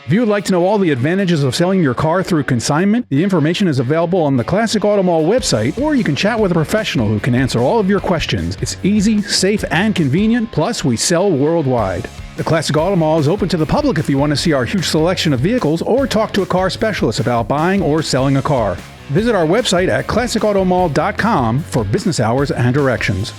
If you would like to know all the advantages of selling your car through consignment, the information is available on the Classic Auto Mall website, or you can chat with a professional who can answer all of your questions. It's easy, safe, and convenient, plus we sell worldwide. The Classic Auto Mall is open to the public if you want to see our huge selection of vehicles or talk to a car specialist about buying or selling a car. Visit our website at classicautomall.com for business hours and directions.